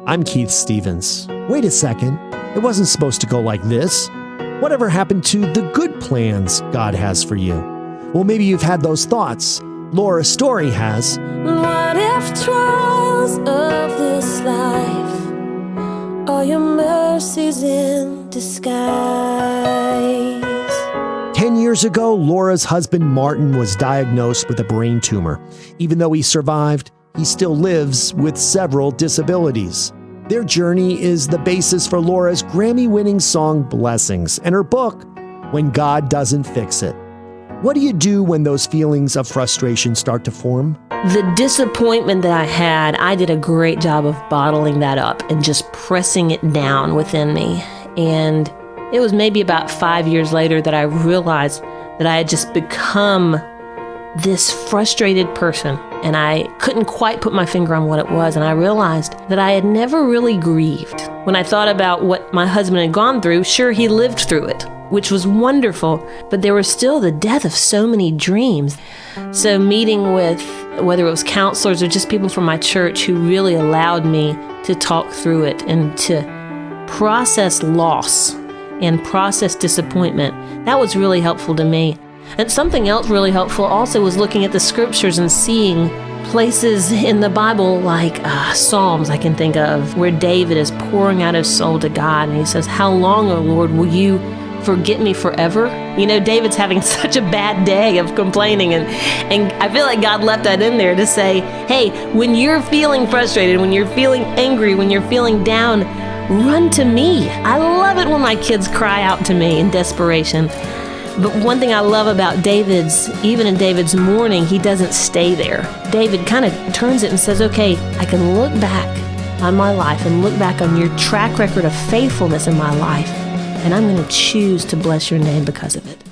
I'm Keith Stevens. Wait a second. It wasn't supposed to go like this. Whatever happened to the good plans God has for you? Well, maybe you've had those thoughts. Laura Story has. What if trials of this life are your mercies in disguise? 10 years ago, Laura's husband Martin was diagnosed with a brain tumor. Even though he survived, he still lives with several disabilities. Their journey is the basis for Laura's Grammy-winning song Blessings and her book, When God Doesn't Fix It. What do you do when those feelings of frustration start to form? The disappointment that I had, I did a great job of bottling that up and just pressing it down within me. And it was maybe about 5 years later that I realized that I had just become this frustrated person, and I couldn't quite put my finger on what it was, and I realized that I had never really grieved. When I thought about what my husband had gone through, sure, he lived through it, which was wonderful, but there was still the death of so many dreams. So meeting with, whether it was counselors or just people from my church who really allowed me to talk through it and to process loss and process disappointment, that was really helpful to me. And something else really helpful also was looking at the scriptures and seeing places in the Bible like Psalms I can think of where David is pouring out his soul to God, and he says, "How long, O Lord, will you forget me forever?" You know, David's having such a bad day of complaining, and I feel like God left that in there to say, hey, when you're feeling frustrated, when you're feeling angry, when you're feeling down, run to me. I love it when my kids cry out to me in desperation. But one thing I love about even in David's mourning, he doesn't stay there. David kind of turns it and says, okay, I can look back on my life and look back on your track record of faithfulness in my life, and I'm going to choose to bless your name because of it.